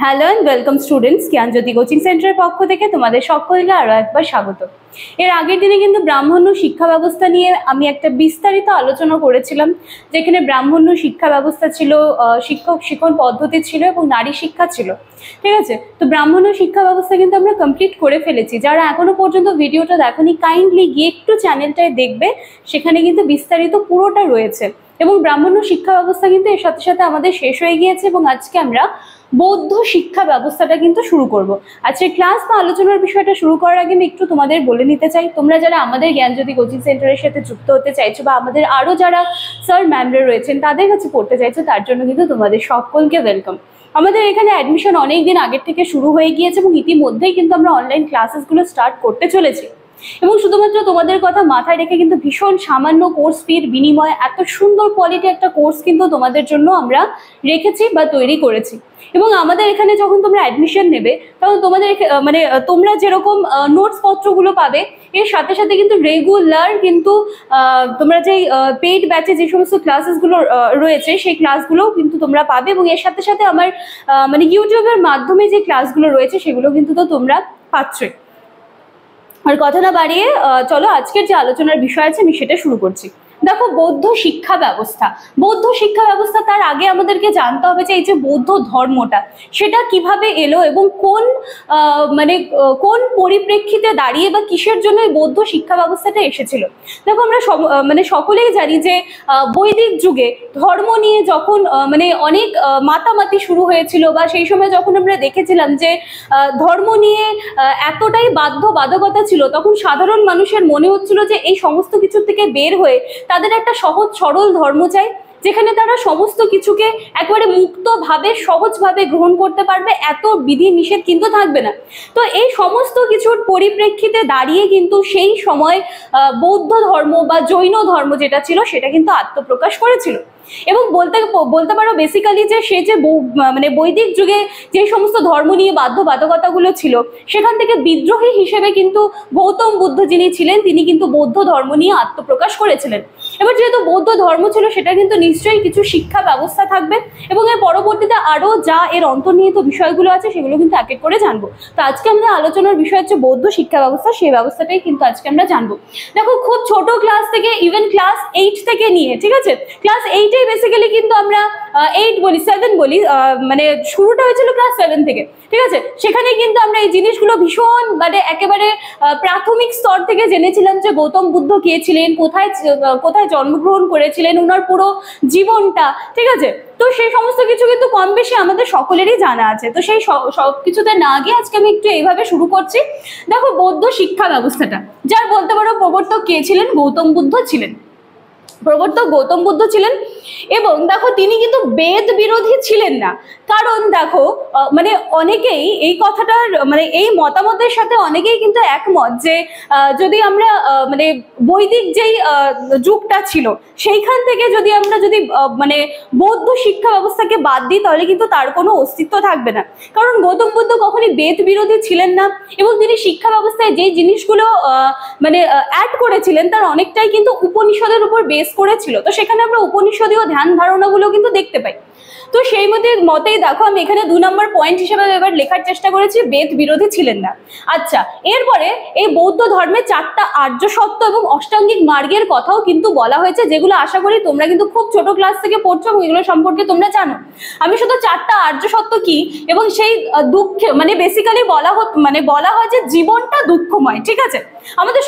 Hello and welcome students, Gyanjyoti coaching সেন্টারের পক্ষ থেকে তোমাদের সকলকে আরও একবার স্বাগত। এর আগের দিনে কিন্তু ব্রাহ্মণ্য শিক্ষা ব্যবস্থা নিয়ে আমি একটা বিস্তারিত আলোচনা করেছিলাম, যেখানে ব্রাহ্মণ্য শিক্ষা ব্যবস্থা ছিল, শিক্ষক শিক্ষণ পদ্ধতি ছিল এবং নারী শিক্ষা ছিল। ঠিক আছে, তো ব্রাহ্মণ্য শিক্ষা ব্যবস্থা কিন্তু আমরা কমপ্লিট করে ফেলেছি। যারা এখনো পর্যন্ত ভিডিওটা দেখোনি, কাইন্ডলি গিয়ে একটু চ্যানেলটায় দেখবে, সেখানে কিন্তু বিস্তারিত পুরোটা রয়েছে। এবং ব্রাহ্মণ্য শিক্ষা ব্যবস্থা কিন্তু এর সাথে সাথে আমাদের শেষ হয়ে গিয়েছে এবং আজকে আমরা বৌদ্ধ শিক্ষা ব্যবস্থাটা কিন্তু শুরু করব। আজকে ক্লাস বা আলোচনার বিষয়টা শুরু করার আগে আমি একটু তোমাদের বলে নিতে চাই, তোমরা যারা আমাদের জ্ঞানজ্যোতি কোচিং সেন্টারের সাথে যুক্ত হতে চাইছো বা আমাদের আরও যারা স্যার ম্যামরা রয়েছেন তাদের কাছে পড়তে চাইছো, তার জন্য কিন্তু তোমাদের সকলকে ওয়েলকাম। আমাদের এখানে অ্যাডমিশন অনেক দিন আগের থেকে শুরু হয়ে গিয়েছে এবং ইতিমধ্যেই কিন্তু আমরা অনলাইন ক্লাসেসগুলো স্টার্ট করতে চলেছি। এবং শুধুমাত্র তোমাদের কথা মাথায় রেখে কিন্তু ভীষণ সামান্য কোর্স ফির বিনিময়ে এত সুন্দর কোয়ালিটি একটা কোর্স কিন্তু তোমাদের জন্য আমরা রেখেছি বা তৈরি করেছি। এবং আমাদের এখানে যখন তোমরা অ্যাডমিশন নেবে, তখন তোমাদের তোমরা যেরকম নোটস পত্রগুলো পাবে, এর সাথে সাথে কিন্তু রেগুলার কিন্তু তোমরা যেই পেইড ব্যাচে যে সমস্ত ক্লাসেসগুলো রয়েছে সেই ক্লাসগুলোও কিন্তু তোমরা পাবে। এবং এর সাথে সাথে আমার ইউটিউবের মাধ্যমে যে ক্লাসগুলো রয়েছে সেগুলো কিন্তু তো তোমরা পাচ্ছই। আর কথা না বাড়িয়ে চলো আজকের যে আলোচনার বিষয় আছে আমি সেটা শুরু করছি। দেখো, বৌদ্ধ শিক্ষা ব্যবস্থা, বৌদ্ধ শিক্ষা ব্যবস্থা, তার আগে আমাদেরকে জানতে হবে যে এই যে বৌদ্ধ ধর্মটা সেটা কিভাবে এলো এবং কোন পরিপ্রেক্ষিতে দাঁড়িয়ে বা কিসের জন্য এই বৌদ্ধ শিক্ষা ব্যবস্থাটা এসেছিল। দেখো, আমরা সকলেই জানি যে বৈদিক যুগে ধর্ম নিয়ে যখন অনেক মাতামাতি শুরু হয়েছিল, বা সেই সময় যখন আমরা দেখেছিলাম যে ধর্ম নিয়ে এতটাই বাধ্যবাধকতা ছিল, তখন সাধারণ মানুষের মনে হচ্ছিল যে এই সমস্ত কিছু থেকে বের হয়ে তাদের একটা সহজ সরল ধর্ম চাই, যেখানে তারা সমস্ত কিছুকে একেবারে মুক্তভাবে সহজভাবে গ্রহণ করতে পারবে, এত বিধি নিষেধ কিন্তু থাকবে না। তো এই সমস্ত কিছুর পরিপ্রেক্ষিতে দাঁড়িয়ে কিন্তু সেই সময় বৌদ্ধ ধর্ম বা জৈন ধর্ম যেটা ছিল সেটা কিন্তু আত্মপ্রকাশ করেছিল। এবং বলতে পারো বেসিক্যালি যে সে যে বৈদিক যুগে যে সমস্ত ধর্ম নিয়ে বাধ্যবাধকতাগুলো ছিল, সেখান থেকে বিদ্রোহী হিসেবে কিন্তু গৌতম বুদ্ধ যিনি ছিলেন তিনি কিন্তু বৌদ্ধ ধর্ম নিয়ে আত্মপ্রকাশ করেছিলেন। এবার যেহেতু বৌদ্ধ ধর্ম ছিল, সেটা কিন্তু নিশ্চয়ই কিছু শিক্ষা ব্যবস্থা থাকবে এবং এর পরবর্তীতে আরও যা এর অন্তর্নিহিত বিষয়গুলো আছে সেগুলো কিন্তু এক এক করে জানবো। তো আজকে আমরা আলোচনার বিষয় হচ্ছে বৌদ্ধ শিক্ষা ব্যবস্থা, সেই ব্যবস্থাটাই কিন্তু আজকে আমরা জানবো। দেখো, খুব ছোট ক্লাস থেকে ইভেন ক্লাস 8 থেকে নিয়ে, ঠিক আছে, ক্লাস 8 বেসিক্যালি কিন্তু আমরা 8 বলি, 7 বলি, শুরুটা হয়েছিল ক্লাস 7 থেকে, ঠিক আছে। সেখানে কিন্তু আমরা এই জিনিসগুলো ভীষণ একেবারে প্রাথমিক স্তর থেকে জেনেছিলাম যে গৌতম বুদ্ধ কে ছিলেন, কোথায় জন্মগ্রহণ করেছিলেন, ওনার পুরো জীবনটা, ঠিক আছে। তো সেই সমস্ত কিছু কিন্তু কম বেশি আমাদের সকলেরই জানা আছে। তো সেই সব কিছুতে না গিয়ে আজকে আমি একটু এইভাবে শুরু করছি। দেখো, বৌদ্ধ শিক্ষা ব্যবস্থাটা, যার বলতে পারো প্রবর্তক কে ছিলেন, গৌতম বুদ্ধ ছিলেন। প্রবর্তক গৌতম বুদ্ধ ছিলেন। এবং দেখো, তিনি কিন্তু বেদ বিরোধী ছিলেন না। কারণ দেখো, অনেকেই এই কথাটার এই মতামতের সাথে অনেকেই কিন্তু একমত যে যদি আমরা বৈদিক যেই যুগটা ছিল সেইখান থেকে যদি আমরা বৌদ্ধ শিক্ষা ব্যবস্থাকে বাদ দিই, তাহলে কিন্তু তার কোনো অস্তিত্ব থাকবে না। কারণ গৌতম বুদ্ধ কখনই বেদ বিরোধী ছিলেন না এবং তিনি শিক্ষা ব্যবস্থায় যেই জিনিসগুলো অ্যাড করেছিলেন তার অনেকটাই কিন্তু উপনিষদের উপর বেস করেছিল। তো সেখানে আমরা উপনিষদীয় ধ্যান ধারণাগুলো কিন্তু দেখতে পাই। তো সেই মতেই দেখো, আমি এখানে 2 নম্বর পয়েন্ট হিসেবে এবার লেখার চেষ্টা করেছি, বেদ বিরোধী ছিলেন না। আচ্ছা, এরপরে এই বৌদ্ধ ধর্মে 4টা আর্য সত্য এবং অষ্টাঙ্গিক মার্গের কথাও কিন্তু বলা হয়েছে, যেগুলো আশা করি তোমরা কিন্তু খুব ছোট ক্লাস থেকে পড়ছো এবং এগুলো সম্পর্কে তোমরা জানো। আমি শুধু 4টা আর্য সত্য কি এবং সেই দুঃখে বেসিক্যালি বলা হয় যে জীবনটা দুঃখময়, ঠিক আছে। আমাদের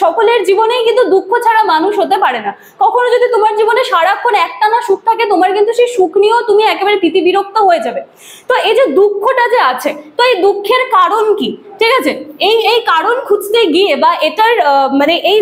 সকলের জীবনেই কিন্তু দুঃখ ছাড়া মানুষ হতে পারে না। কখনো যদি তোমার জীবনে সারাক্ষণ একটানা সুখ থাকে, তোমার কিন্তু সেই সুখ নিয়েও তুমি একেবারে বিরক্ত হয়ে যাবে। তো এই যে দুঃখটা যে আছে, তো এই দুঃখের কারণ কি, ঠিক আছে, এই কারণ খুঁজতে গিয়ে বা এটার এই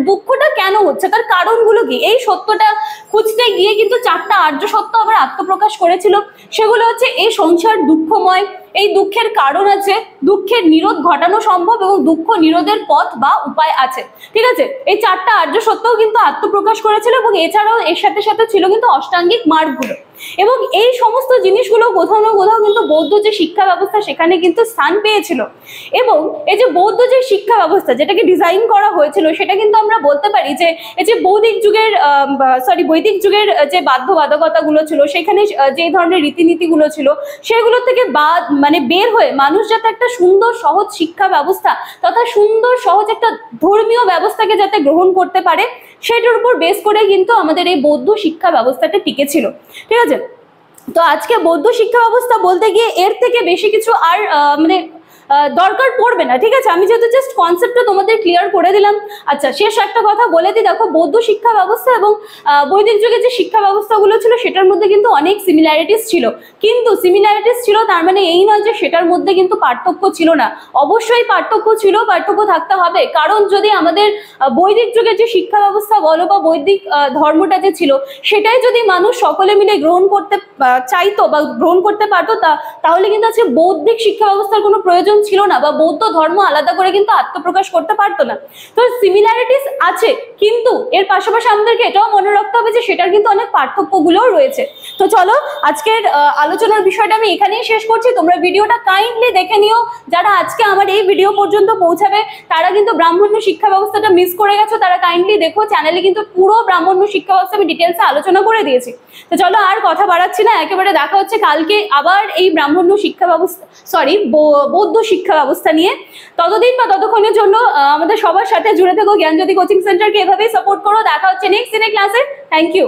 দুঃখটা কেন হচ্ছে, তার কারণগুলো কি, এই সত্যটা খুঁজতে গিয়ে কিন্তু 4টা আর্য সত্য আবার আত্মপ্রকাশ করেছিল। সেগুলো হচ্ছে এই সংসার দুঃখময়, এই দুঃখের কারণ আছে, দুঃখের নিরোধ ঘটানো সম্ভব এবং দুঃখ নিরোধের পথ বা উপায় আছে, ঠিক আছে। এই 4টা আর্য সত্যও কিন্তু আত্মপ্রকাশ করেছিল এবং এছাড়াও এর সাথে সাথে ছিল কিন্তু অষ্টাঙ্গিক মার্গগুলো। এবং এই সমস্ত জিনিসগুলো সেগুলো কোথাও না কোথাও কিন্তু বৌদ্ধ যে শিক্ষা ব্যবস্থা সেখানে কিন্তু স্থান পেয়েছিল। এবং এই যে বৌদ্ধ যে শিক্ষা ব্যবস্থা যেটাকে ডিজাইন করা হয়েছিল সেটা কিন্তু আমরা বলতে পারি যে এই যে বৈদিক যুগের যে বাধ্যবাধকতাগুলো ছিল, সেখানে যে ধরনের রীতিনীতিগুলো ছিল সেগুলো থেকে মানে বের হয়ে মানুষ যাতে একটা সুন্দর সহজ শিক্ষা ব্যবস্থা তথা সুন্দর সহজ একটা ধর্মীয় ব্যবস্থাকে যাতে গ্রহণ করতে পারে, সেটার উপর বেস করে কিন্তু আমাদের এই বৌদ্ধ শিক্ষা ব্যবস্থাটা টিকে ছিল। ঠিক আছে, তো আজকে বৌদ্ধ শিক্ষা ব্যবস্থা বলতে গিয়ে এর থেকে বেশি কিছু আর মানে দরকার পড়বে না। ঠিক আছে, আমি যেহেতু জাস্ট কনসেপ্টটা তোমাদের ক্লিয়ার করে দিলাম। আচ্ছা, শেষ একটা কথা বলে দিই, দেখো বৌদ্ধ শিক্ষা ব্যবস্থা এবং বৈদিক যুগে যে শিক্ষা ব্যবস্থাগুলো ছিল সেটার মধ্যে কিন্তু অনেক সিমিলারিটিস ছিল, কিন্তু সিমিলারিটিস ছিল তার মানে এই নয় যে সেটার মধ্যে কিন্তু পার্থক্য ছিল না। অবশ্যই পার্থক্য ছিল, পার্থক্য থাকতে হবে, কারণ যদি আমাদের বৈদিক যুগের যে শিক্ষা ব্যবস্থা বলো বা বৈদিক ধর্মটা যে ছিল সেটাই যদি মানুষ সকলে মিলে গ্রহণ করতে চাইতো বা গ্রহণ করতে পারতো, তাহলে কিন্তু আজকে বৌদ্ধিক শিক্ষা ব্যবস্থার কোনো প্রয়োজন ছিল না, বা বৌদ্ধ ধর্ম আলাদা করে কিন্তু আত্মপ্রকাশ করতে পারতো না। তো সিমিলারিটিস আছে, কিন্তু এর পাশাপাশি আমাদেরকে এটাও মনে রাখতে হবে যে সেটার কিন্তু অনেক পার্থক্যগুলোও রয়েছে। তো চলো আজকের আলোচনার বিষয়টা আমি এখানেই শেষ করছি। তোমরা ভিডিওটা কাইন্ডলি দেখে নিও, যারা আজকে আমার এই ভিডিও পর্যন্ত পৌঁছাবে তারা কিন্তু ব্রাহ্মণ্য শিক্ষা ব্যবস্থাটা মিস করে গেছো, তারা কাইন্ডলি দেখো, চ্যানেলে কিন্তু পুরো ব্রাহ্মণ্য শিক্ষা ব্যবস্থা আমি ডিটেলসে আলোচনা করে দিয়েছি। তো চলো আর কথা বাড়াচ্ছি না, একেবারে দেখা হচ্ছে কালকে আবার এই ব্রাহ্মণ্য শিক্ষা ব্যবস্থা বৌদ্ধ শিক্ষা ব্যবস্থা নিয়ে। ততদিন বা ততক্ষণের জন্য আমাদের সবার সাথে জুড়ে থেকো, জ্ঞানজ্যোতি কোচিং সেন্টারকে এভাবেই সাপোর্ট করো। দেখা হচ্ছে নেক্সট দিনের ক্লাসে। Thank you.